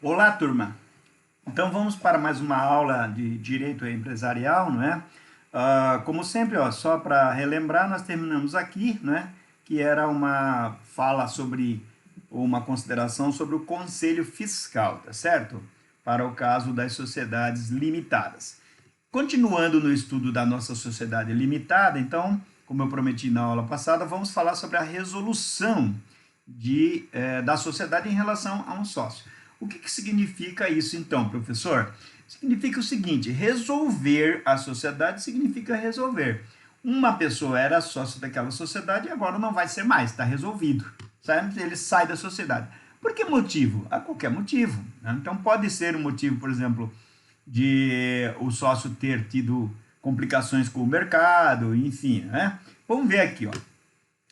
Olá, turma. Então vamos para mais uma aula de direito empresarial, não é? Como sempre, ó, só para relembrar, nós terminamos aqui, né? Que era uma fala sobre uma consideração sobre o conselho fiscal, tá certo? Para o caso das sociedades limitadas. Continuando no estudo da nossa sociedade limitada, então, como eu prometi na aula passada, vamos falar sobre a resolução da sociedade em relação a um sócio. O que significa isso, então, professor? Significa o seguinte: resolver a sociedade significa resolver. Uma pessoa era sócio daquela sociedade e agora não vai ser mais, está resolvido. Certo? Ele sai da sociedade. Por que motivo? A qualquer motivo. Né? Então, pode ser um motivo, por exemplo, de o sócio ter tido complicações com o mercado, enfim. Né? Vamos ver aqui, ó.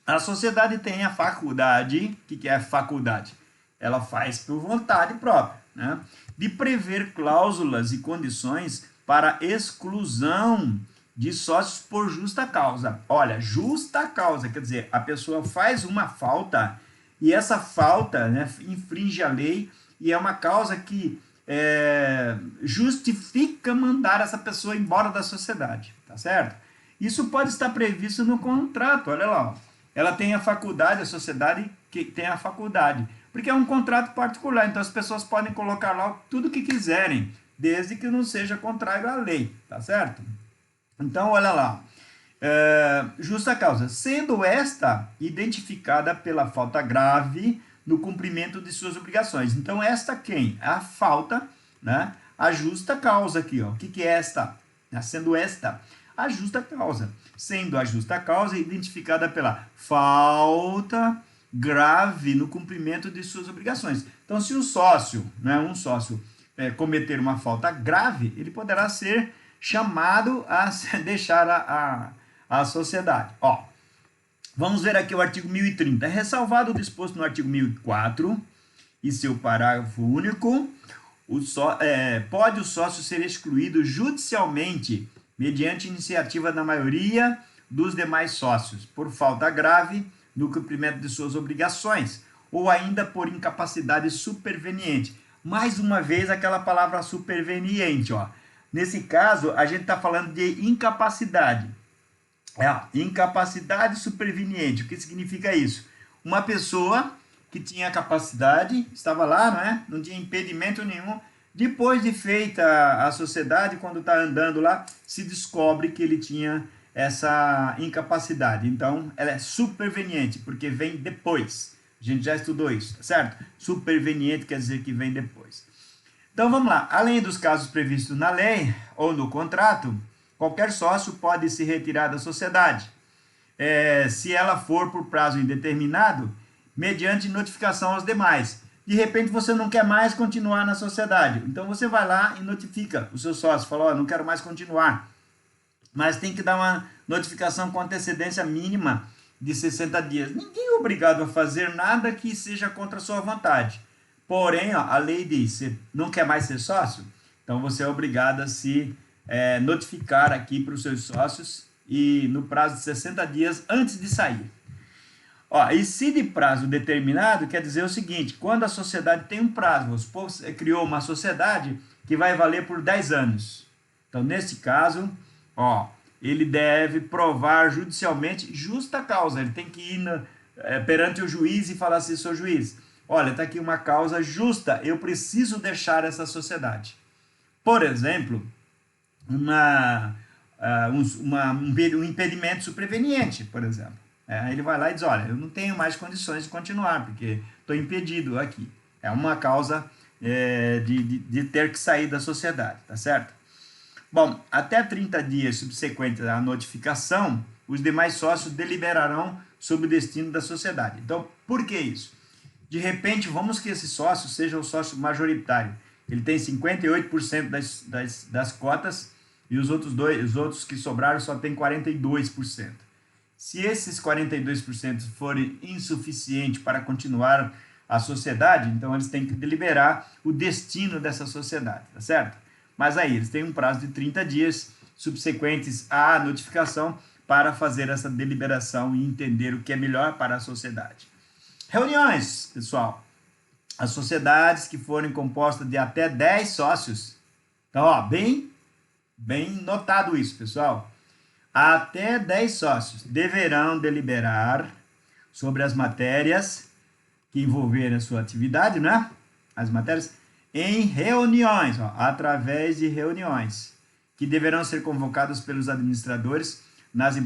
A sociedade tem a faculdade, o que é a faculdade? Ela faz por vontade própria, né? De prever cláusulas e condições para exclusão de sócios por justa causa. Olha, justa causa, quer dizer, a pessoa faz uma falta e essa falta, né, infringe a lei e é uma causa que justifica mandar essa pessoa embora da sociedade, tá certo? Isso pode estar previsto no contrato, olha lá, ó. Ela tem a faculdade, a sociedade que tem a faculdade, porque é um contrato particular, então as pessoas podem colocar lá tudo o que quiserem, desde que não seja contrário à lei, tá certo? Então, olha lá, justa causa, sendo esta identificada pela falta grave no cumprimento de suas obrigações. Então, esta quem? A falta, né? A justa causa aqui, ó. O que é esta? Sendo esta a justa causa. Sendo a justa causa identificada pela falta grave no cumprimento de suas obrigações. Então, se o sócio, né, um sócio, cometer uma falta grave, ele poderá ser chamado a deixar a sociedade. Ó, vamos ver aqui o artigo 1030. É ressalvado o disposto no artigo 1004 e seu parágrafo único, pode o sócio ser excluído judicialmente mediante iniciativa da maioria dos demais sócios, por falta grave no cumprimento de suas obrigações, ou ainda por incapacidade superveniente. Mais uma vez, aquela palavra superveniente, ó. Nesse caso, a gente está falando de incapacidade. Incapacidade superveniente. O que significa isso? Uma pessoa que tinha capacidade, estava lá, não é? Não tinha impedimento nenhum. Depois de feita a sociedade, quando está andando lá, se descobre que ele tinha essa incapacidade. Então, ela é superveniente, porque vem depois. A gente já estudou isso, tá certo? Superveniente quer dizer que vem depois. Então, vamos lá. Além dos casos previstos na lei ou no contrato, qualquer sócio pode se retirar da sociedade, se ela for por prazo indeterminado, mediante notificação aos demais. De repente você não quer mais continuar na sociedade, então você vai lá e notifica o seu sócio, fala, não quero mais continuar, mas tem que dar uma notificação com antecedência mínima de 60 dias. Ninguém é obrigado a fazer nada que seja contra a sua vontade. Porém, a lei diz, você não quer mais ser sócio? Então você é obrigado a se notificar aqui para os seus sócios e no prazo de 60 dias antes de sair. Ó, e se de prazo determinado, quer dizer o seguinte, quando a sociedade tem um prazo, você criou uma sociedade que vai valer por 10 anos. Então, nesse caso, ó, ele deve provar judicialmente justa causa. Ele tem que ir perante o juiz e falar assim, seu juiz, olha, está aqui uma causa justa, eu preciso deixar essa sociedade. Por exemplo, um impedimento superveniente, por exemplo. Ele vai lá e diz, olha, eu não tenho mais condições de continuar, porque estou impedido aqui. É uma causa de ter que sair da sociedade, tá certo? Bom, até 30 dias subsequentes à notificação, os demais sócios deliberarão sobre o destino da sociedade. Então, por que isso? De repente, vamos que esse sócio seja o sócio majoritário. Ele tem 58% das cotas e os outros que sobraram só tem 42%. Se esses 42% forem insuficientes para continuar a sociedade, então eles têm que deliberar o destino dessa sociedade, tá certo? Mas aí eles têm um prazo de 30 dias subsequentes à notificação para fazer essa deliberação e entender o que é melhor para a sociedade. Reuniões, pessoal. as sociedades que forem compostas de até 10 sócios. Então, ó, bem notado isso, pessoal. Até 10 sócios deverão deliberar sobre as matérias que envolverem a sua atividade, né? As matérias em reuniões, ó, através de reuniões, que deverão ser convocadas pelos administradores nas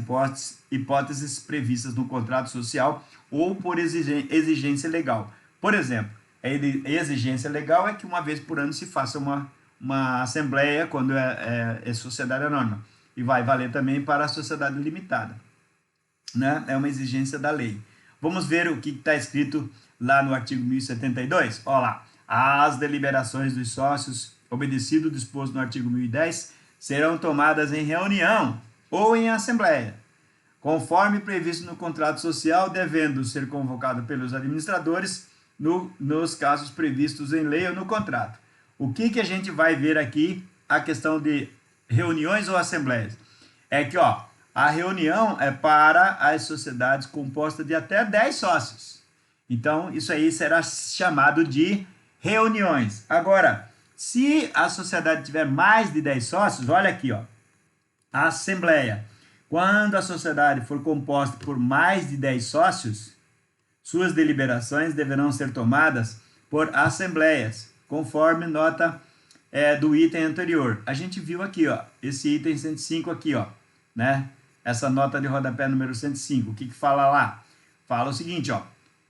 hipóteses previstas no contrato social ou por exigência legal. Por exemplo, a exigência legal é que uma vez por ano se faça uma assembleia quando é sociedade anônima, e vai valer também para a sociedade limitada, né? É uma exigência da lei. Vamos ver o que está escrito lá no artigo 1072? Olha lá. As deliberações dos sócios, obedecido o disposto no artigo 1010, serão tomadas em reunião ou em assembleia, conforme previsto no contrato social, devendo ser convocado pelos administradores nos casos previstos em lei ou no contrato. O que a gente vai ver aqui, a questão de reuniões ou assembleias? É que, ó, a reunião é para as sociedades compostas de até 10 sócios. Então, isso aí será chamado de reuniões. Agora, se a sociedade tiver mais de 10 sócios, olha aqui, ó, a assembleia. Quando a sociedade for composta por mais de 10 sócios, suas deliberações deverão ser tomadas por assembleias, conforme nota do item anterior. A gente viu aqui, ó, esse item 105 aqui, ó, né? Essa nota de rodapé número 105. O que fala lá? Fala o seguinte, ó.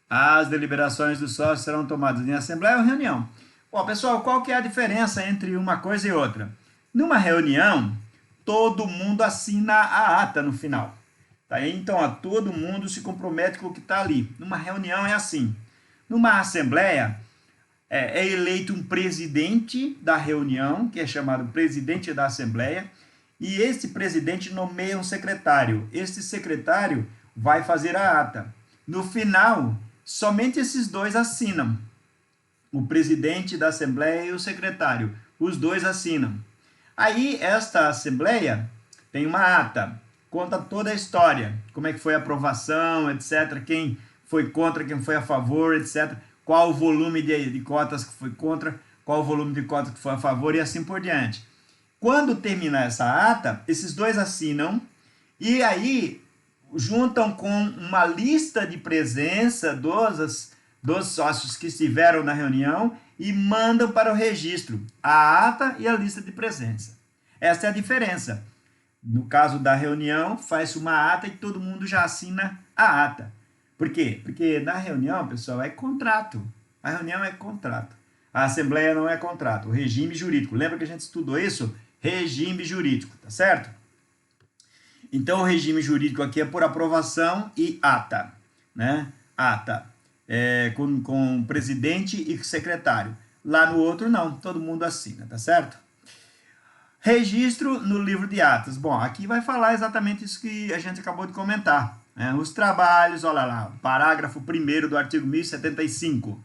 As deliberações dos sócios serão tomadas em assembleia ou reunião. Bom, pessoal, qual que é a diferença entre uma coisa e outra? Numa reunião, todo mundo assina a ata no final. Tá? Então, ó, todo mundo se compromete com o que está ali. Numa reunião é assim. Numa assembleia, é eleito um presidente da reunião, que é chamado presidente da assembleia, e esse presidente nomeia um secretário. Esse secretário vai fazer a ata. No final, somente esses dois assinam. O presidente da assembleia e o secretário. Os dois assinam. Aí, esta assembleia tem uma ata, conta toda a história, como é que foi a aprovação, etc., quem foi contra, quem foi a favor, etc., qual o volume de cotas que foi contra, qual o volume de cotas que foi a favor, e assim por diante. Quando terminar essa ata, esses dois assinam, e aí juntam com uma lista de presença dos sócios que estiveram na reunião e mandam para o registro a ata e a lista de presença. Essa é a diferença. No caso da reunião, faz uma ata e todo mundo já assina a ata. Por quê? Porque na reunião, pessoal, é contrato. A reunião é contrato. A assembleia não é contrato. O regime jurídico. Lembra que a gente estudou isso? Regime jurídico, tá certo? Então, o regime jurídico aqui é por aprovação e ata, né? Ata. Com presidente e secretário. Lá no outro, não. Todo mundo assina, tá certo? Registro no livro de atas. Bom, aqui vai falar exatamente isso que a gente acabou de comentar. Né? Os trabalhos, olha lá, parágrafo 1º do artigo 1075.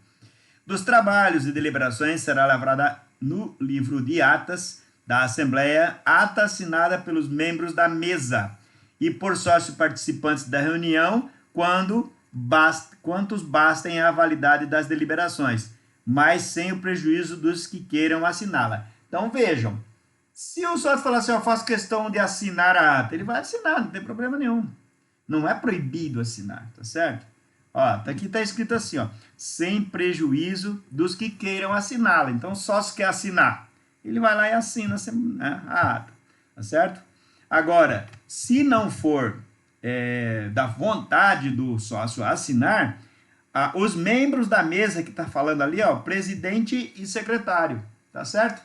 Dos trabalhos e deliberações será lavrada no livro de atas da Assembleia, ata assinada pelos membros da mesa e por sócios participantes da reunião, quantos bastem a validade das deliberações, mas sem o prejuízo dos que queiram assiná-la. Então, vejam, se o sócio falar assim, eu faço questão de assinar a ata, ele vai assinar, não tem problema nenhum. Não é proibido assinar, tá certo? Ó, aqui está escrito assim, ó, sem prejuízo dos que queiram assiná-la. Então, o sócio quer assinar, ele vai lá e assina a ata, tá certo? Agora, se não for da vontade do sócio assinar, os membros da mesa que está falando ali, ó, presidente e secretário, tá certo?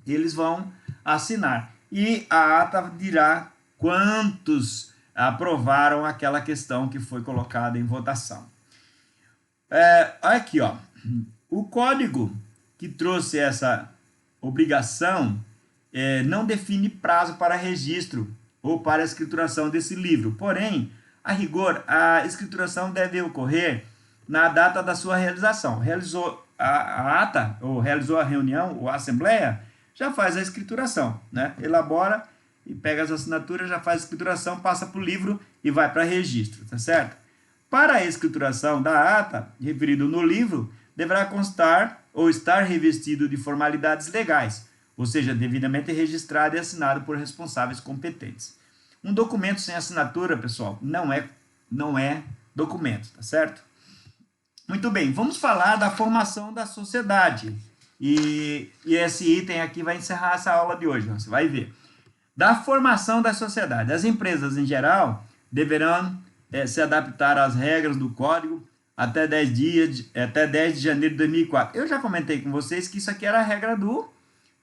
Eles vão assinar. E a ata dirá quantos aprovaram aquela questão que foi colocada em votação. Aqui, ó, o código que trouxe essa obrigação não define prazo para registro ou para a escrituração desse livro. Porém, a rigor, a escrituração deve ocorrer na data da sua realização. Realizou a ata, ou realizou a reunião, ou a assembleia, já faz a escrituração, né? Elabora e pega as assinaturas, já faz a escrituração, passa para o livro e vai para registro, tá certo? Para a escrituração da ata, referido no livro, deverá constar ou estar revestido de formalidades legais, ou seja, devidamente registrado e assinado por responsáveis competentes. Um documento sem assinatura, pessoal, não é documento, tá certo? Muito bem, vamos falar da formação da sociedade. E esse item aqui vai encerrar essa aula de hoje, você vai ver. Da formação da sociedade. As empresas, em geral, deverão se adaptar às regras do código até 10 de janeiro de 2004. Eu já comentei com vocês que isso aqui era a regra do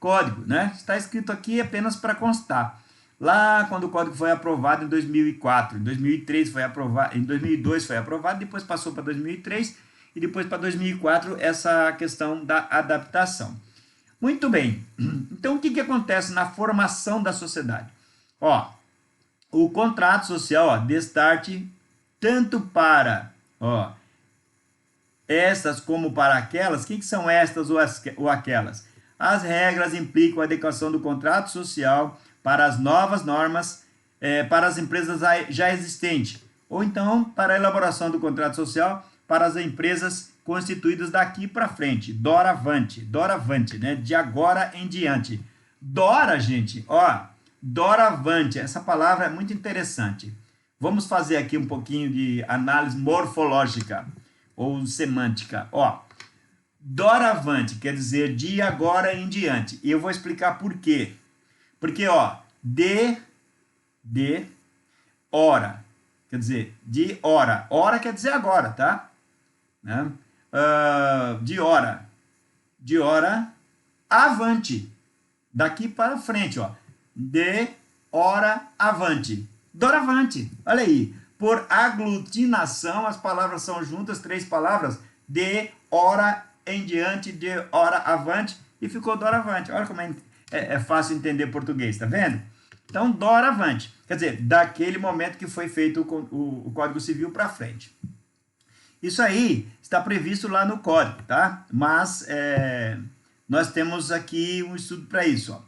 código, né? Está escrito aqui apenas para constar. Lá, quando o código foi aprovado em 2004, em 2003 foi aprovado, em 2002 foi aprovado, depois passou para 2003 e depois para 2004 essa questão da adaptação. Muito bem. Então, o que acontece na formação da sociedade? Ó, o contrato social, ó, destarte tanto para, ó, estas como para aquelas. O que são estas ou aquelas? As regras implicam a adequação do contrato social para as novas normas para as empresas já existentes, ou então para a elaboração do contrato social para as empresas constituídas daqui para frente, doravante, né? De agora em diante. Dora, gente, ó, doravante, essa palavra é muito interessante. Vamos fazer aqui um pouquinho de análise morfológica ou semântica. Ó, doravante quer dizer de agora em diante. E eu vou explicar por quê. Porque, ó, de hora, quer dizer, de hora. Hora quer dizer agora, tá? Né? De hora avante, daqui para frente, ó, de hora avante, doravante, olha aí, por aglutinação, as palavras são juntas, 3 palavras, de hora em diante, de hora avante, e ficou doravante. Olha como é fácil entender português, tá vendo? Então, doravante, quer dizer, daquele momento que foi feito o Código Civil para frente. Isso aí está previsto lá no código, tá? Mas nós temos aqui um estudo para isso, ó.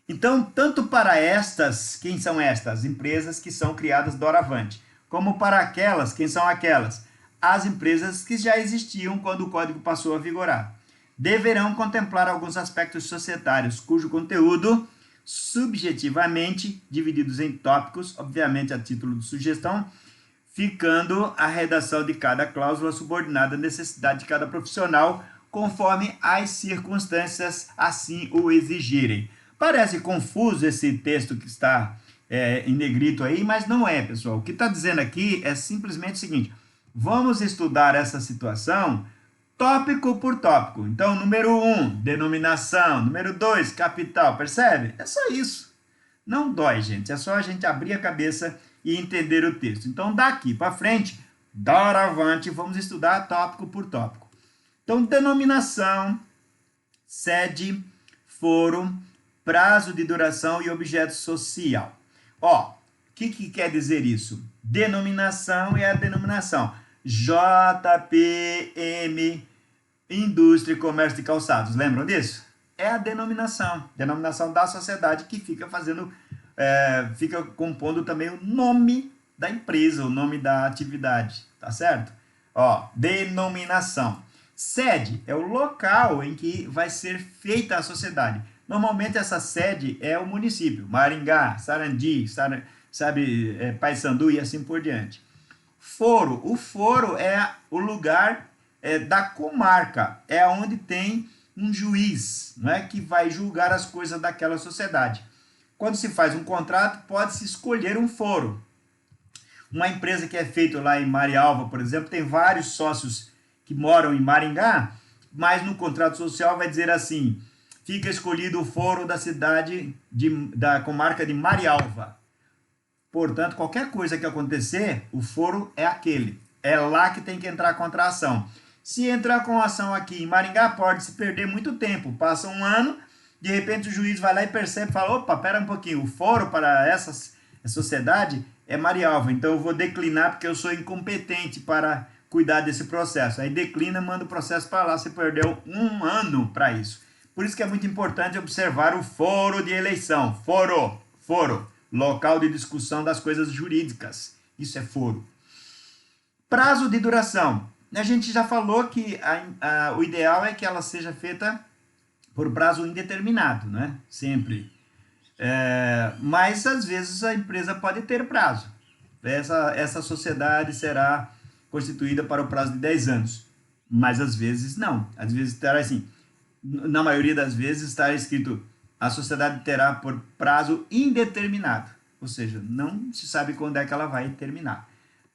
Então, tanto para estas, quem são estas? Empresas que são criadas doravante, como para aquelas, quem são aquelas? As empresas que já existiam quando o código passou a vigorar. Deverão contemplar alguns aspectos societários, cujo conteúdo, subjetivamente, divididos em tópicos, obviamente a título de sugestão, ficando a redação de cada cláusula subordinada à necessidade de cada profissional, conforme as circunstâncias assim o exigirem. Parece confuso esse texto que está em negrito aí, mas não é, pessoal. O que está dizendo aqui é simplesmente o seguinte: vamos estudar essa situação tópico por tópico. Então, número 1, denominação. Número 2, capital. Percebe? É só isso. Não dói, gente. É só a gente abrir a cabeça e entender o texto. Então, daqui para frente, doravante, vamos estudar tópico por tópico. Então, denominação, sede, foro, prazo de duração e objeto social. Ó, o que quer dizer isso? Denominação é a denominação. JPM, Indústria e Comércio de Calçados. Lembram disso? É a denominação da sociedade que fica fazendo, fica compondo também o nome da empresa, o nome da atividade, tá certo? Ó, denominação. Sede é o local em que vai ser feita a sociedade. Normalmente essa sede é o município, Maringá, Sarandi, Paysandu e assim por diante. Foro, o foro é o lugar da comarca, é onde tem um juiz, né, que vai julgar as coisas daquela sociedade. Quando se faz um contrato, pode-se escolher um foro. Uma empresa que é feita lá em Marialva, por exemplo, tem vários sócios que moram em Maringá, mas no contrato social vai dizer assim: fica escolhido o foro da cidade da comarca de Marialva. Portanto, qualquer coisa que acontecer, o foro é aquele. É lá que tem que entrar a contração. Se entrar com ação aqui em Maringá, pode se perder muito tempo. Passa um ano, de repente o juiz vai lá e percebe e fala: opa, pera um pouquinho, o foro para essa sociedade é Marialva, então eu vou declinar porque eu sou incompetente para cuidar desse processo. Aí declina, manda o processo para lá, você perdeu um ano para isso. Por isso que é muito importante observar o foro de eleição. Foro, local de discussão das coisas jurídicas. Isso é foro. Prazo de duração. a gente já falou que o ideal é que ela seja feita por prazo indeterminado, né? Sempre. Mas às vezes a empresa pode ter prazo. Essa sociedade será constituída para o prazo de 10 anos. Mas às vezes não. Às vezes terá assim, na maioria das vezes estará escrito a sociedade terá por prazo indeterminado. Ou seja, não se sabe quando é que ela vai terminar.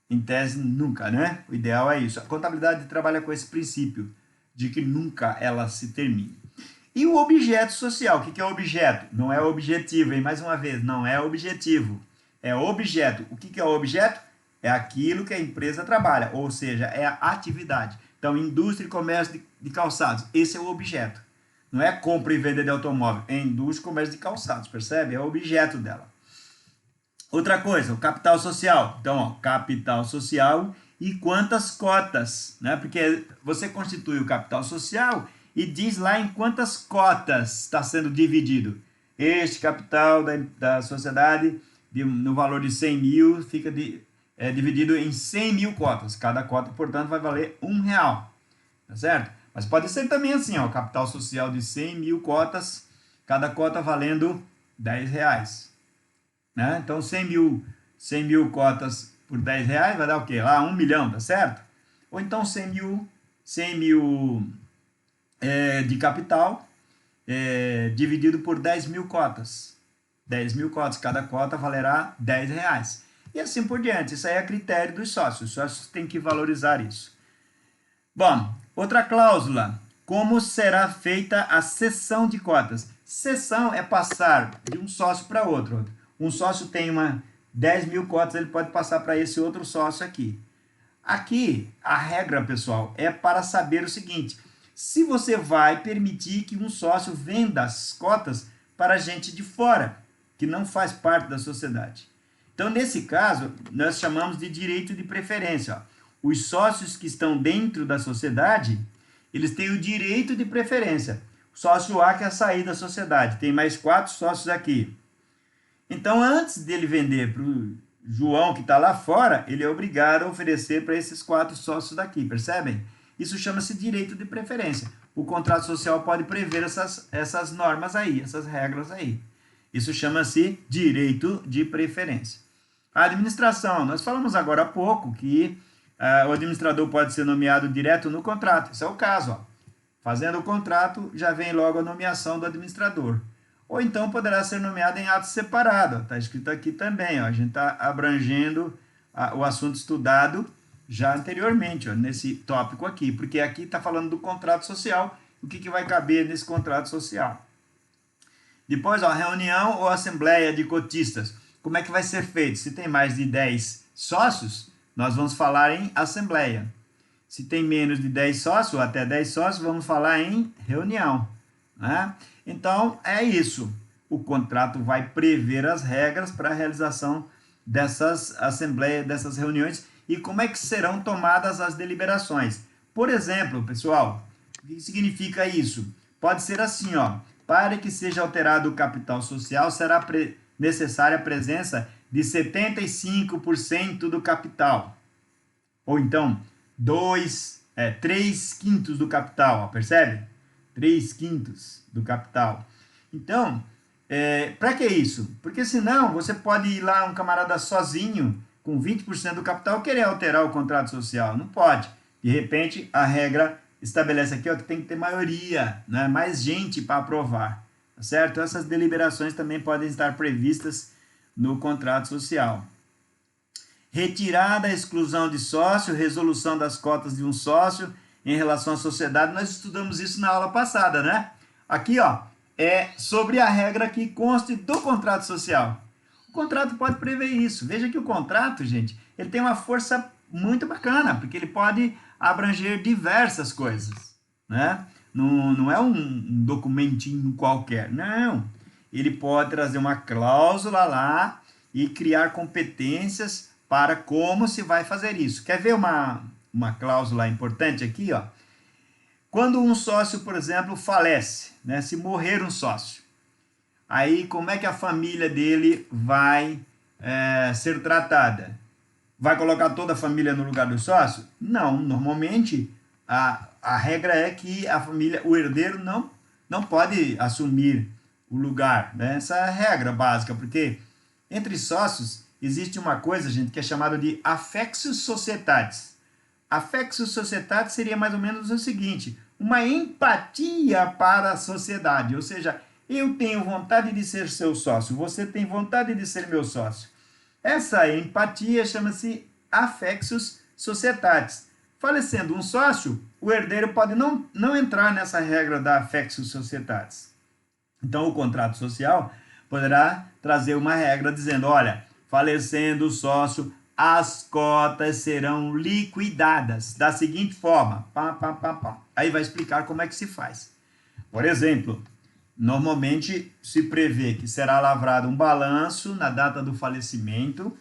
Em tese, nunca, né? O ideal é isso. A contabilidade trabalha com esse princípio de que nunca ela se termine. E o objeto social, o que é objeto? Não é objetivo, hein? Mais uma vez, não é objetivo. É objeto. O que é o objeto? É aquilo que a empresa trabalha, ou seja, é a atividade. Então, indústria e comércio de calçados, esse é o objeto. Não é compra e venda de automóvel, é indústria e comércio de calçados, percebe? É o objeto dela. Outra coisa, o capital social. Então, ó, capital social e quantas cotas, né? Porque você constitui o capital social e diz lá em quantas cotas está sendo dividido. Este capital da sociedade, no valor de 100 mil, fica dividido em 100 mil cotas. Cada cota, portanto, vai valer R$1, tá certo? Mas pode ser também assim, ó, capital social de 100 mil cotas, cada cota valendo R$10. Né? Então, 100 mil cotas por R$10 vai dar o quê? Lá, 1 milhão, tá certo? Ou então 100 mil de capital dividido por 10 mil cotas. 10 mil cotas, cada cota valerá R$10. E assim por diante. Isso aí é critério dos sócios. Os sócios têm que valorizar isso. Bom, outra cláusula. Como será feita a cessão de cotas? Cessão é passar de um sócio para outro. Um sócio tem 10 mil cotas, ele pode passar para esse outro sócio aqui. Aqui, a regra, pessoal, é para saber o seguinte: se você vai permitir que um sócio venda as cotas para gente de fora, que não faz parte da sociedade. Então, nesse caso, nós chamamos de direito de preferência. Os sócios que estão dentro da sociedade, eles têm o direito de preferência. O sócio A quer sair da sociedade, tem mais 4 sócios aqui. Então, antes dele vender para o João, que está lá fora, ele é obrigado a oferecer para esses 4 sócios daqui, percebem? Isso chama-se direito de preferência. O contrato social pode prever essas normas aí, essas regras aí. Isso chama-se direito de preferência. A administração, nós falamos agora há pouco que o administrador pode ser nomeado direto no contrato. Esse é o caso, ó. Fazendo o contrato, já vem logo a nomeação do administrador. Ou então poderá ser nomeado em ato separado. Está escrito aqui também. Ó. A gente está abrangendo o assunto estudado já anteriormente, ó, nesse tópico aqui. Porque aqui está falando do contrato social. O que vai caber nesse contrato social? Depois, ó, reunião ou assembleia de cotistas. Como é que vai ser feito? Se tem mais de 10 sócios, nós vamos falar em assembleia. Se tem menos de 10 sócios, ou até 10 sócios, vamos falar em reunião. Né? Então, é isso. O contrato vai prever as regras para a realização dessas assembleias, dessas reuniões e como é que serão tomadas as deliberações. Por exemplo, pessoal, o que significa isso? Pode ser assim, ó, para que seja alterado o capital social, será necessária a presença de 75% do capital. Ou então, 3/5 do capital, ó, percebe? 3/5 do capital. Então, para que isso? Porque senão você pode ir lá, um camarada sozinho, com 20% do capital, querer alterar o contrato social. Não pode. De repente, a regra estabelece aqui, ó, que tem que ter maioria, né? Mais gente para aprovar. Tá certo? Então, essas deliberações também podem estar previstas no contrato social. Retirada, exclusão de sócio, resolução das cotas de um sócio em relação à sociedade. Nós estudamos isso na aula passada, né? Aqui, ó, é sobre a regra que conste do contrato social. O contrato pode prever isso. Veja que o contrato, gente, ele tem uma força muito bacana, porque ele pode abranger diversas coisas, né? Não é um documentinho qualquer, não. Ele pode trazer uma cláusula lá e criar competências para como se vai fazer isso. Quer ver uma cláusula importante aqui, ó? Quando um sócio, por exemplo, falece, né? Se morrer um sócio, aí como é que a família dele vai ser tratada? vai colocar toda a família no lugar do sócio? Não, normalmente a regra é que a família, o herdeiro não pode assumir o lugar, né? Essa é a regra básica, porque entre sócios existe uma coisa, gente, que é chamada de affectus societatis. Affectus societatis seria mais ou menos o seguinte: uma empatia para a sociedade, ou seja, eu tenho vontade de ser seu sócio, você tem vontade de ser meu sócio. Essa empatia chama-se affectus societatis. Falecendo um sócio, o herdeiro pode não entrar nessa regra da affectus societatis. Então, o contrato social poderá trazer uma regra dizendo, olha, falecendo o sócio, as cotas serão liquidadas da seguinte forma. Pá, pá, pá, pá. Aí vai explicar como é que se faz. Por exemplo, normalmente se prevê que será lavrado um balanço na data do falecimento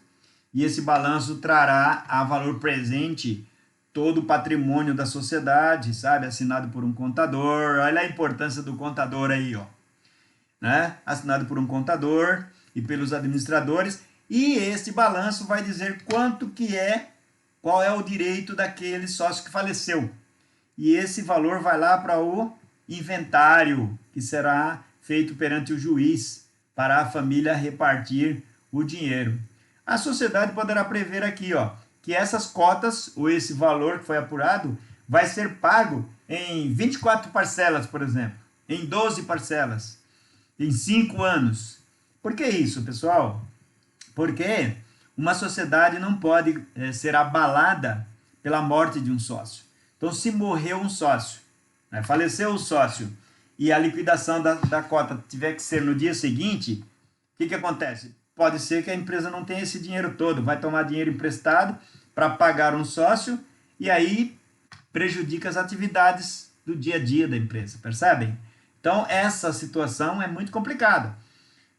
e esse balanço trará a valor presente todo o patrimônio da sociedade, sabe? Assinado por um contador. Olha a importância do contador aí, ó. Né? Assinado por um contador e pelos administradores, e este balanço vai dizer quanto que é, qual é o direito daquele sócio que faleceu. E esse valor vai lá para o inventário, que será feito perante o juiz, para a família repartir o dinheiro. A sociedade poderá prever aqui, ó, que essas cotas, ou esse valor que foi apurado, vai ser pago em 24 parcelas, por exemplo, em 12 parcelas, em 5 anos. Por que isso, pessoal? Porque uma sociedade não pode ser abalada pela morte de um sócio. Então, se morreu um sócio, né, faleceu o sócio, e a liquidação da cota tiver que ser no dia seguinte, o que acontece? Pode ser que a empresa não tenha esse dinheiro todo, vai tomar dinheiro emprestado para pagar um sócio, e aí prejudica as atividades do dia a dia da empresa, percebem? Então, essa situação é muito complicada.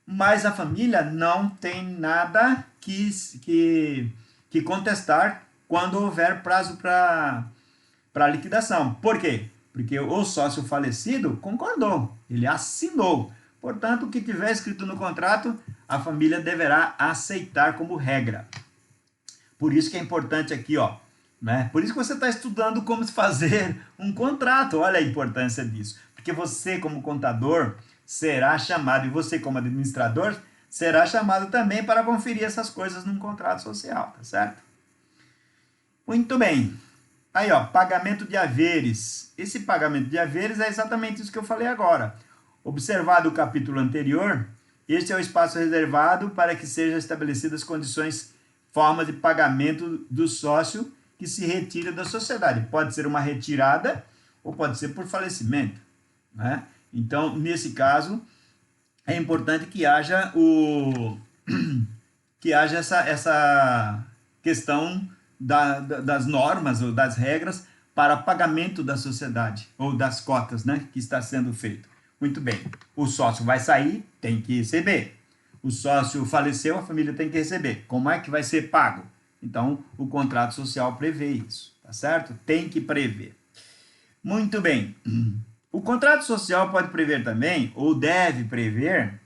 Mas a família não tem nada que contestar quando houver prazo para liquidação. Por quê? Porque o sócio falecido concordou, ele assinou. Portanto, o que tiver escrito no contrato, a família deverá aceitar como regra. Por isso que é importante aqui, ó, né? Por isso que você está estudando como fazer um contrato. Olha a importância disso. Porque você, como contador, será chamado, e você, como administrador, será chamado também para conferir essas coisas num contrato social, tá certo? Muito bem. Aí, ó, pagamento de haveres. Esse pagamento de haveres é exatamente isso que eu falei agora. Observado o capítulo anterior, este é o espaço reservado para que sejam estabelecidas condições, formas de pagamento do sócio que se retira da sociedade. Pode ser uma retirada ou pode ser por falecimento, né? Então, nesse caso, é importante que haja essa questão das normas ou das regras para pagamento da sociedade ou das cotas, né, que está sendo feito. Muito bem. O sócio vai sair, tem que receber. O sócio faleceu, a família tem que receber. Como é que vai ser pago? Então, o contrato social prevê isso, tá certo? Tem que prever. Muito bem. O contrato social pode prever também, ou deve prever,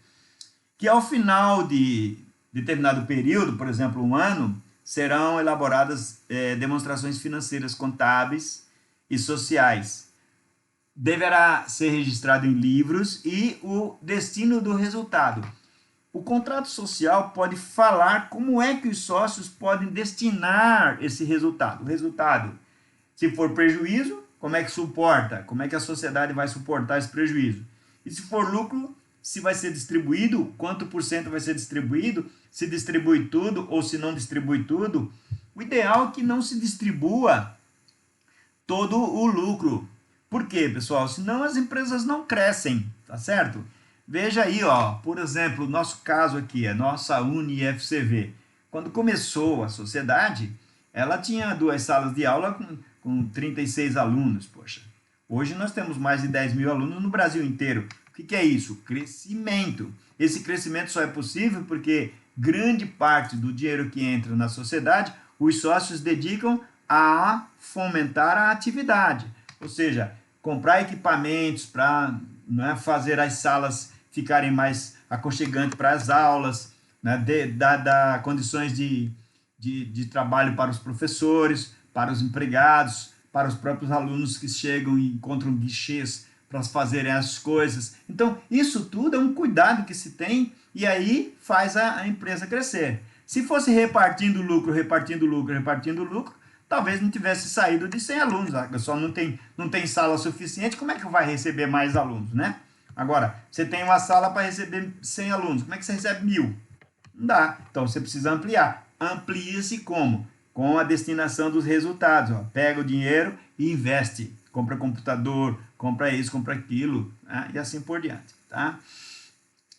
que ao final de determinado período, por exemplo, um ano, serão elaboradas demonstrações financeiras contábeis e sociais. Deverá ser registrado em livros e o destino do resultado. O contrato social pode falar como é que os sócios podem destinar esse resultado. O resultado, se for prejuízo, como é que suporta? Como é que a sociedade vai suportar esse prejuízo? E se for lucro, se vai ser distribuído, quanto por cento vai ser distribuído, se distribui tudo ou se não distribui tudo. O ideal é que não se distribua todo o lucro. Por quê, pessoal? Senão as empresas não crescem, tá certo? Veja aí, ó, por exemplo, o nosso caso aqui, a nossa UniFCV. Quando começou a sociedade, ela tinha 2 salas de aula com 36 alunos, poxa. Hoje nós temos mais de 10 mil alunos no Brasil inteiro. O que é isso? Crescimento. Esse crescimento só é possível porque grande parte do dinheiro que entra na sociedade, os sócios dedicam a fomentar a atividade. Ou seja, comprar equipamentos para, né, fazer as salas ficarem mais aconchegantes para as aulas, né, dar condições de de trabalho para os professores, para os empregados, para os próprios alunos que chegam e encontram guichês para fazerem as coisas. Então, isso tudo é um cuidado que se tem e aí faz a empresa crescer. Se fosse repartindo lucro, talvez não tivesse saído de 100 alunos. A pessoa não tem sala suficiente, como é que vai receber mais alunos, né? Agora, você tem uma sala para receber 100 alunos, como é que você recebe 1000? Não dá. Então, você precisa ampliar. Amplia-se como? Com a destinação dos resultados. Ó. Pega o dinheiro e investe. Compra computador, compra isso, compra aquilo, né? E assim por diante. Tá?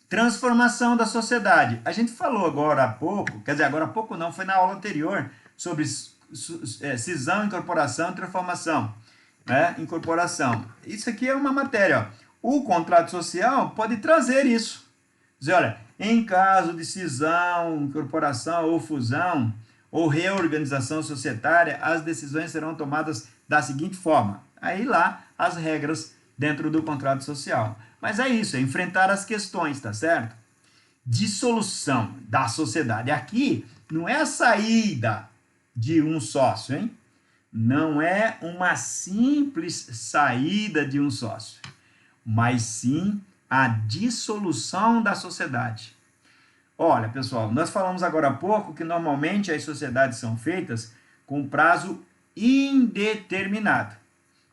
Transformação da sociedade. A gente falou agora há pouco, quer dizer, agora há pouco não, foi na aula anterior, sobre cisão, incorporação e transformação. Né? Incorporação. Isso aqui é uma matéria. Ó. O contrato social pode trazer isso. Dizer, olha, em caso de cisão, incorporação ou fusão ou reorganização societária, as decisões serão tomadas da seguinte forma. Aí lá as regras dentro do contrato social. Mas é isso, é enfrentar as questões, tá certo? Dissolução da sociedade. Aqui não é a saída de um sócio, hein? Não é uma simples saída de um sócio, mas sim a dissolução da sociedade. Olha, pessoal, nós falamos agora há pouco que normalmente as sociedades são feitas com prazo indeterminado.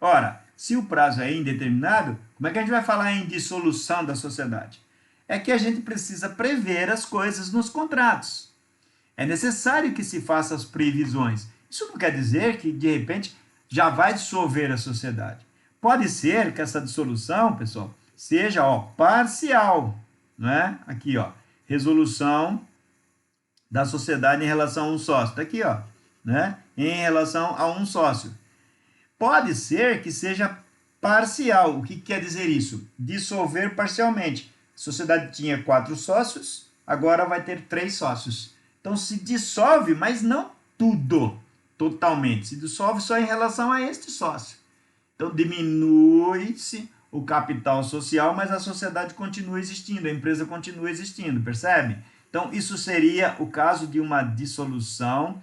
Ora, se o prazo é indeterminado, como é que a gente vai falar em dissolução da sociedade? É que a gente precisa prever as coisas nos contratos. É necessário que se façam as previsões. Isso não quer dizer que, de repente, já vai dissolver a sociedade. Pode ser que essa dissolução, pessoal, seja parcial. Não é? Aqui, resolução da sociedade em relação a um sócio. Está aqui, né? Em relação a um sócio. Pode ser que seja parcial. O que quer dizer isso? Dissolver parcialmente. A sociedade tinha 4 sócios, agora vai ter 3 sócios. Então se dissolve, mas não tudo, totalmente. Se dissolve só em relação a este sócio. Então diminui-se o capital social, mas a sociedade continua existindo, a empresa continua existindo, percebe? Então isso seria o caso de uma dissolução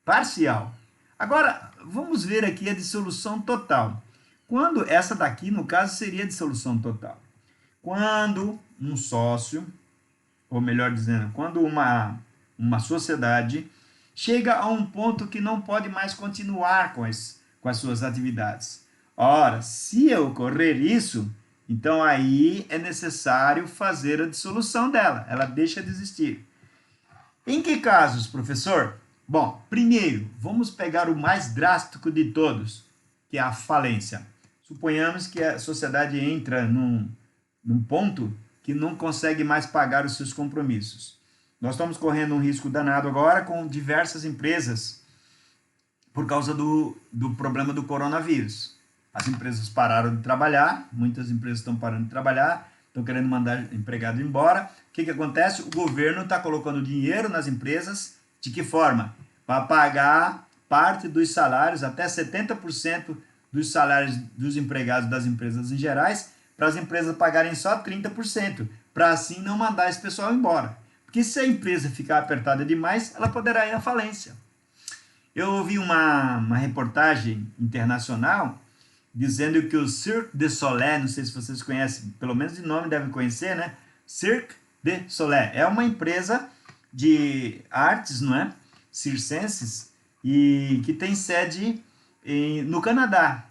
parcial. Agora, vamos ver aqui a dissolução total. Quando essa daqui, no caso, seria a dissolução total. Quando um sócio, ou melhor dizendo, quando uma sociedade chega a um ponto que não pode mais continuar com as suas atividades. Ora, se ocorrer isso, então aí é necessário fazer a dissolução dela, ela deixa de existir. Em que casos, professor? Bom, primeiro, vamos pegar o mais drástico de todos, que é a falência. Suponhamos que a sociedade entra num ponto que não consegue mais pagar os seus compromissos. Nós estamos correndo um risco danado agora com diversas empresas por causa do problema do coronavírus. As empresas pararam de trabalhar, muitas empresas estão parando de trabalhar, estão querendo mandar empregado embora. O que acontece? O governo está colocando dinheiro nas empresas. De que forma? Para pagar parte dos salários, até 70% dos salários dos empregados das empresas em gerais, para as empresas pagarem só 30%, para assim não mandar esse pessoal embora. Porque se a empresa ficar apertada demais, ela poderá ir à falência. Eu ouvi uma reportagem internacional dizendo que o Cirque du Soleil, não sei se vocês conhecem, pelo menos de nome devem conhecer, né? Cirque du Soleil é uma empresa de artes, não é? Circenses, e que tem sede no Canadá.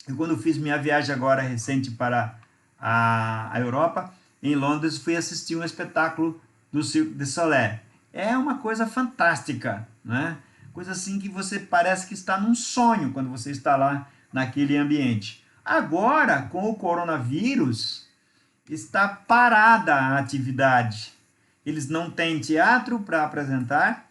Eu, quando fiz minha viagem agora recente para a Europa, em Londres, fui assistir um espetáculo do Cirque du Soleil. É uma coisa fantástica, né? Coisa assim que você parece que está num sonho quando você está lá naquele ambiente. Agora, com o coronavírus, está parada a atividade. Eles não têm teatro para apresentar,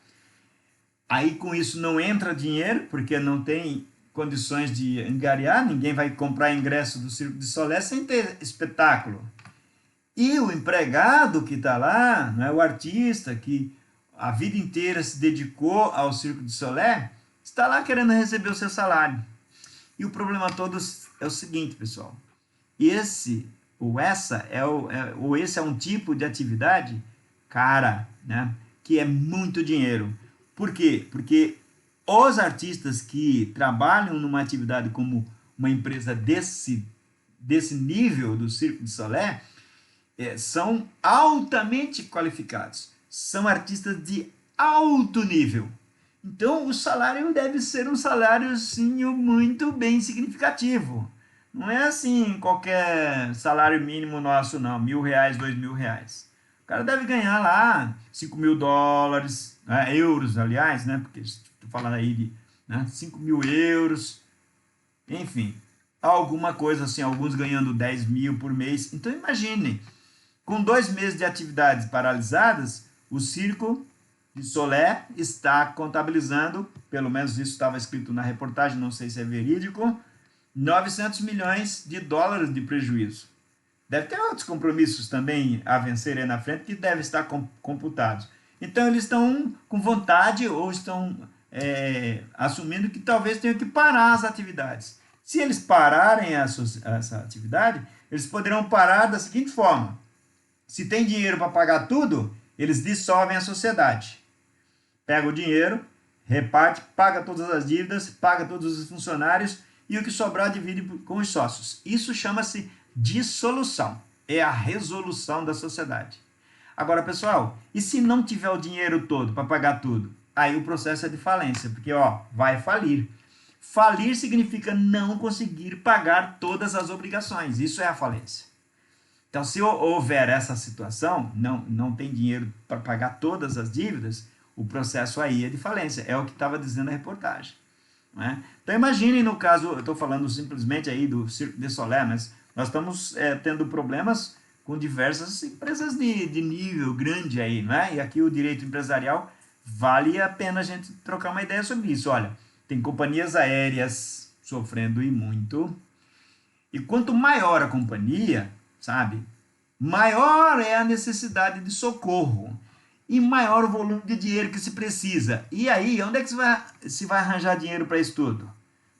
aí com isso não entra dinheiro, porque não tem condições de angariar, ninguém vai comprar ingresso do Cirque du Soleil sem ter espetáculo. E o empregado que está lá, não é, o artista que a vida inteira se dedicou ao Cirque du Soleil, está lá querendo receber o seu salário. E o problema todo é o seguinte, pessoal. Esse é um tipo de atividade cara, né, que é muito dinheiro. Por quê? Porque os artistas que trabalham numa atividade como uma empresa desse nível do Circo de Solé são altamente qualificados, são artistas de alto nível. Então, o salário deve ser um salário, sim, muito bem significativo. Não é assim qualquer salário mínimo nosso, não. R$ 1.000, R$ 2.000. O cara deve ganhar lá US$ 5.000, né? Euros, aliás, né? Porque estou falando aí de 5.000 euros, enfim, alguma coisa assim, alguns ganhando 10 mil por mês. Então, imagine, com 2 meses de atividades paralisadas, o Circo de Solé está contabilizando, pelo menos isso estava escrito na reportagem, não sei se é verídico, 900 milhões de dólares de prejuízo. Deve ter outros compromissos também a vencer aí na frente que devem estar computados. Então, eles estão com vontade ou estão assumindo que talvez tenham que parar as atividades. Se eles pararem essa atividade, eles poderão parar da seguinte forma: se tem dinheiro para pagar tudo, eles dissolvem a sociedade. Pega o dinheiro, reparte, paga todas as dívidas, paga todos os funcionários e o que sobrar divide com os sócios. Isso chama-se dissolução. É a resolução da sociedade. Agora, pessoal, e se não tiver o dinheiro todo para pagar tudo? Aí o processo é de falência, porque vai falir. Falir significa não conseguir pagar todas as obrigações. Isso é a falência. Então, se houver essa situação, não tem dinheiro para pagar todas as dívidas, o processo aí é de falência. É o que estava dizendo a reportagem. Né? Então, imaginem no caso, eu estou falando simplesmente aí do Circo de Solé, mas nós estamos tendo problemas com diversas empresas de nível grande aí, né? E aqui o direito empresarial vale a pena a gente trocar uma ideia sobre isso. Olha, tem companhias aéreas sofrendo e muito. E quanto maior a companhia, sabe, maior é a necessidade de socorro e maior o volume de dinheiro que se precisa. E aí, onde é que se vai arranjar dinheiro para isso tudo?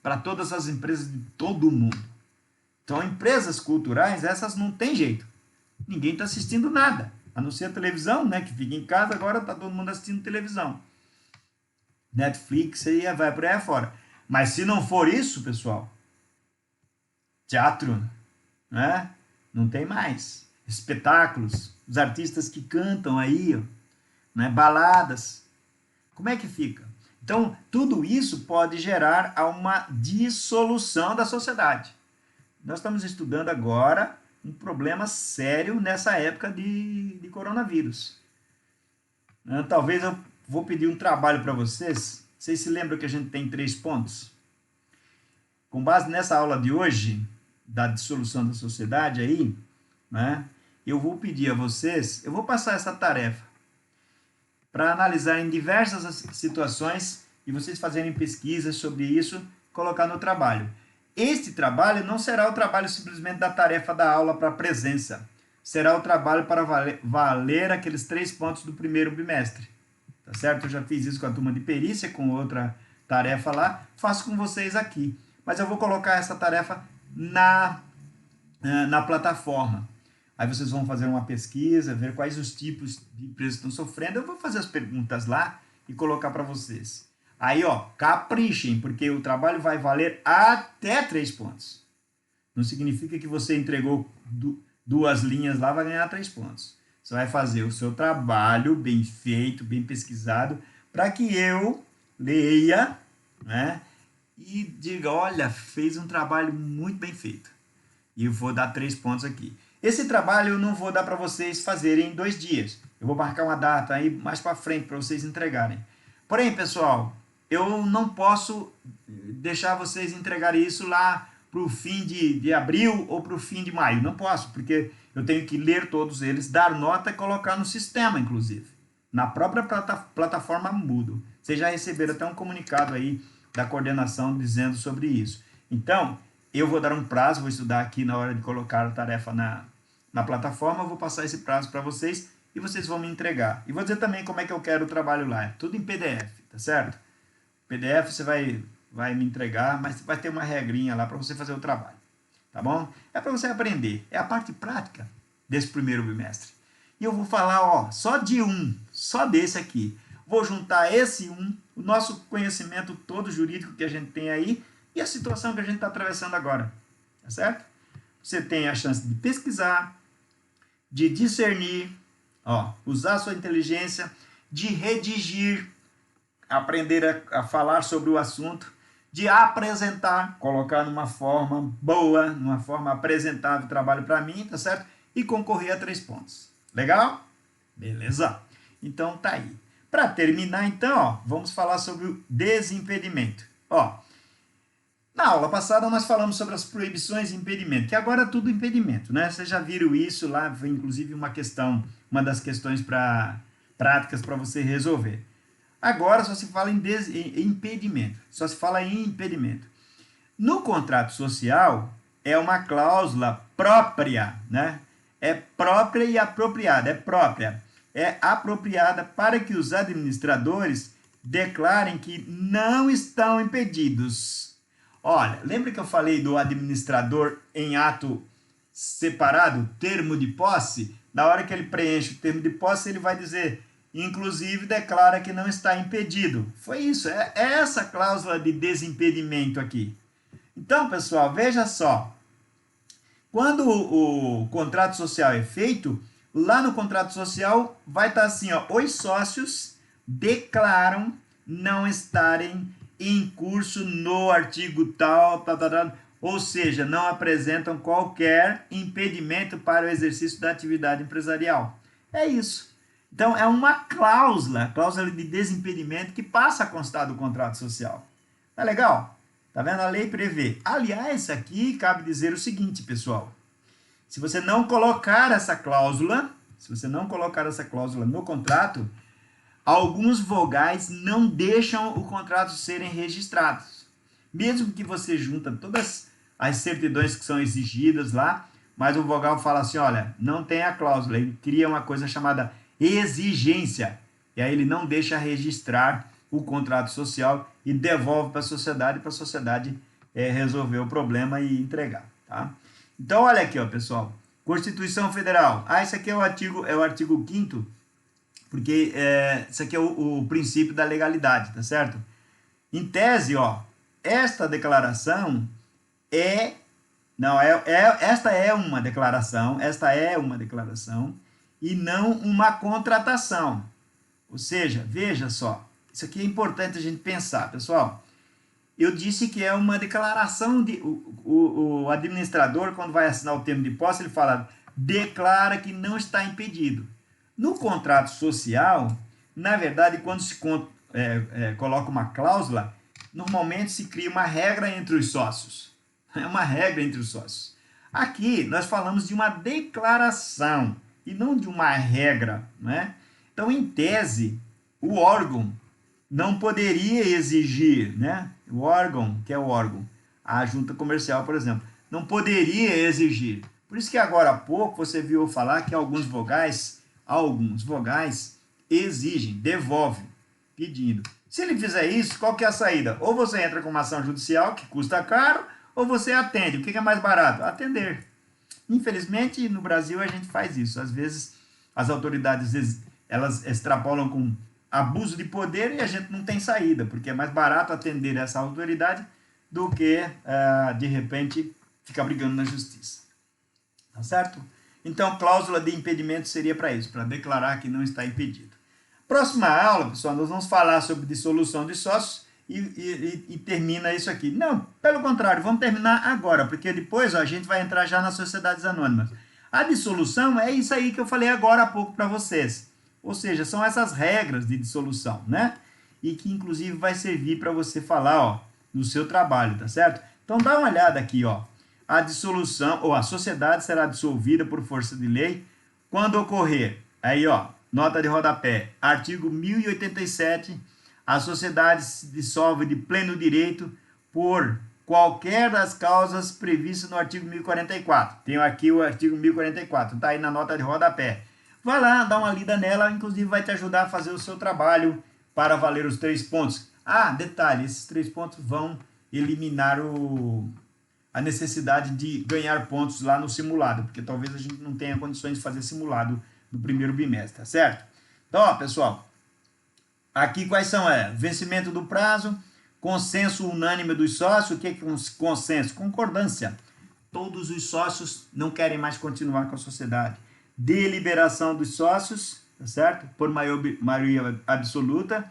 Para todas as empresas de todo o mundo. Então, empresas culturais, essas não tem jeito. Ninguém está assistindo nada, a não ser a televisão, né, que fica em casa, agora está todo mundo assistindo televisão. Netflix aí vai por aí afora. Mas se não for isso, pessoal, teatro, né? Não tem mais. Espetáculos, os artistas que cantam aí, né? Baladas. Como é que fica? Então, tudo isso pode gerar uma dissolução da sociedade. Nós estamos estudando agora um problema sério nessa época de coronavírus. Talvez eu vou pedir um trabalho para vocês. Vocês se lembram que a gente tem 3 pontos? Com base nessa aula de hoje, da dissolução da sociedade aí, né, eu vou pedir a vocês, eu vou passar essa tarefa para analisar em diversas situações e vocês fazerem pesquisas sobre isso, colocar no trabalho. Este trabalho não será o trabalho simplesmente da tarefa da aula para presença, será o trabalho para valer aqueles 3 pontos do primeiro bimestre. Tá certo? Eu já fiz isso com a turma de perícia, com outra tarefa lá, faço com vocês aqui. Mas eu vou colocar essa tarefa na plataforma. Aí vocês vão fazer uma pesquisa, ver quais os tipos de empresas estão sofrendo. Eu vou fazer as perguntas lá e colocar para vocês. Aí, caprichem, porque o trabalho vai valer até 3 pontos. Não significa que você entregou 2 linhas lá, vai ganhar 3 pontos. Você vai fazer o seu trabalho bem feito, bem pesquisado, para que eu leia, né, e diga, olha, fez um trabalho muito bem feito. E eu vou dar 3 pontos aqui. Esse trabalho eu não vou dar para vocês fazerem em 2 dias. Eu vou marcar uma data aí mais para frente para vocês entregarem. Porém, pessoal, eu não posso deixar vocês entregarem isso lá para o fim de abril ou para o fim de maio. Não posso, porque eu tenho que ler todos eles, dar nota e colocar no sistema, inclusive. Na própria plataforma Moodle. Vocês já receberam até um comunicado aí da coordenação dizendo sobre isso. Então, eu vou dar um prazo, vou estudar aqui na hora de colocar a tarefa na plataforma, eu vou passar esse prazo para vocês e vocês vão me entregar. E vou dizer também como é que eu quero o trabalho lá. É tudo em PDF, tá certo? PDF você vai me entregar, mas vai ter uma regrinha lá para você fazer o trabalho. Tá bom? É para você aprender. É a parte prática desse primeiro bimestre. E eu vou falar, só de só desse aqui. vou juntar esse o nosso conhecimento todo jurídico que a gente tem aí e a situação que a gente está atravessando agora, tá certo? Você tem a chance de pesquisar, de discernir, ó, usar a sua inteligência, de redigir, aprender a falar sobre o assunto, de apresentar, colocar numa forma boa, numa forma apresentável o trabalho para mim, tá certo? E concorrer a 3 pontos. Legal? Beleza? Então tá aí. Para terminar então, ó, vamos falar sobre o desimpedimento. Ó, na aula passada nós falamos sobre as proibições e impedimento, que agora é tudo impedimento, né? Vocês já viram isso lá, foi inclusive uma das questões práticas para você resolver. Agora só se fala em impedimento, só se fala em impedimento. No contrato social é uma cláusula própria, né? É própria e apropriada, é própria. É apropriada para que os administradores declarem que não estão impedidos. Olha, lembra que eu falei do administrador em ato separado, termo de posse? Na hora que ele preenche o termo de posse, ele vai dizer, inclusive declara que não está impedido. Foi isso, é essa cláusula de desimpedimento aqui. Então, pessoal, veja só. Quando o contrato social é feito, lá no contrato social vai estar assim, ó, os sócios declaram não estarem em curso no artigo tal, ou seja, não apresentam qualquer impedimento para o exercício da atividade empresarial. É isso. Então, é uma cláusula de desimpedimento que passa a constar do contrato social. Tá legal? Tá vendo? A lei prevê. Aliás, aqui cabe dizer o seguinte, pessoal. Se você não colocar essa cláusula no contrato, alguns vogais não deixam o contrato serem registrados. Mesmo que você junta todas as certidões que são exigidas lá, mas o vogal fala assim, olha, não tem a cláusula, ele cria uma coisa chamada exigência, e aí ele não deixa registrar o contrato social e devolve para a sociedade resolver o problema e entregar, tá? Então, olha aqui, ó, pessoal, Constituição Federal, isso aqui é o artigo 5º, porque isso aqui é o princípio da legalidade, tá certo? Em tese, ó, esta declaração esta é uma declaração e não uma contratação. Ou seja, veja só, isso aqui é importante a gente pensar, pessoal. Eu disse que é uma declaração o administrador, quando vai assinar o termo de posse, ele fala, declara que não está impedido. No contrato social, na verdade, quando se coloca uma cláusula, normalmente se cria uma regra entre os sócios. É uma regra entre os sócios. Aqui, nós falamos de uma declaração e não de uma regra, né? Então, em tese, o órgão não poderia exigir, né? O órgão, que é o órgão, a junta comercial, por exemplo, não poderia exigir. Por isso que agora há pouco você viu falar que alguns vogais exigem, devolvem, pedindo. Se ele fizer isso, qual que é a saída? Ou você entra com uma ação judicial, que custa caro, ou você atende. O que é mais barato? Atender. Infelizmente, no Brasil, a gente faz isso. Às vezes, as autoridades elas extrapolam com abuso de poder e a gente não tem saída, porque é mais barato atender essa autoridade do que, de repente, ficar brigando na justiça. Tá certo? Então, cláusula de impedimento seria para isso, para declarar que não está impedido. Próxima aula, pessoal, nós vamos falar sobre dissolução de sócios e termina isso aqui. Não, pelo contrário, vamos terminar agora, porque depois a gente vai entrar já nas sociedades anônimas. A dissolução é isso aí que eu falei agora há pouco para vocês. Ou seja, são essas regras de dissolução, né? E que inclusive vai servir para você falar, ó, no seu trabalho, tá certo? Então dá uma olhada aqui, ó. A dissolução ou a sociedade será dissolvida por força de lei quando ocorrer. Aí, ó, nota de rodapé, artigo 1087, a sociedade se dissolve de pleno direito por qualquer das causas previstas no artigo 1044. Tenho aqui o artigo 1044, tá aí na nota de rodapé. Vai lá, dá uma lida nela, inclusive vai te ajudar a fazer o seu trabalho para valer os 3 pontos. Detalhe, esses 3 pontos vão eliminar a necessidade de ganhar pontos lá no simulado, porque talvez a gente não tenha condições de fazer simulado no primeiro bimestre, tá certo? Então, ó, pessoal, Aqui quais são? Vencimento do prazo, consenso unânime dos sócios. O que é consenso? Concordância. Todos os sócios não querem mais continuar com a sociedade. Deliberação dos sócios, tá certo? Por maioria absoluta.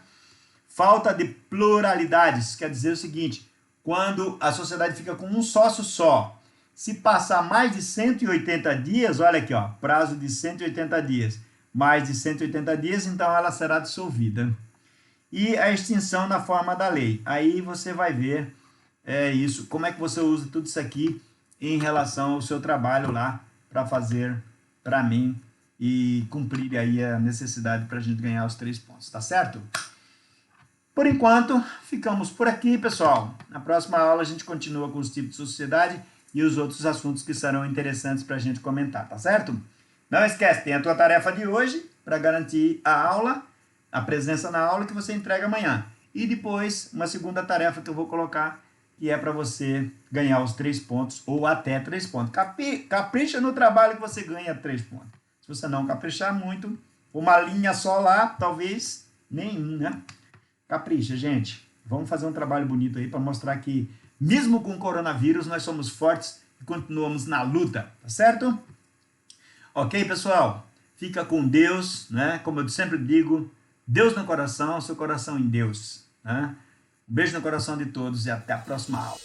Falta de pluralidades, quer dizer o seguinte, quando a sociedade fica com um sócio só, se passar mais de 180 dias, olha aqui, ó, prazo de 180 dias, mais de 180 dias, então ela será dissolvida. E a extinção na forma da lei. Aí você vai ver isso, como é que você usa tudo isso aqui em relação ao seu trabalho lá para fazer para mim e cumprir aí a necessidade para a gente ganhar os 3 pontos, tá certo? Por enquanto, ficamos por aqui, pessoal. Na próxima aula a gente continua com os tipos de sociedade e os outros assuntos que serão interessantes para a gente comentar, tá certo? Não esquece, tem a tua tarefa de hoje para garantir a aula, a presença na aula que você entrega amanhã. E depois, uma segunda tarefa que eu vou colocar, que é para você ganhar os 3 pontos ou até 3 pontos. Capricha no trabalho que você ganha 3 pontos. Se você não caprichar muito, uma linha só lá, talvez nenhum, né? Capricha, gente. Vamos fazer um trabalho bonito aí para mostrar que, mesmo com o coronavírus, nós somos fortes e continuamos na luta, tá certo? Ok, pessoal? Fica com Deus, né? Como eu sempre digo, Deus no coração, seu coração em Deus, né? Um beijo no coração de todos e até a próxima aula.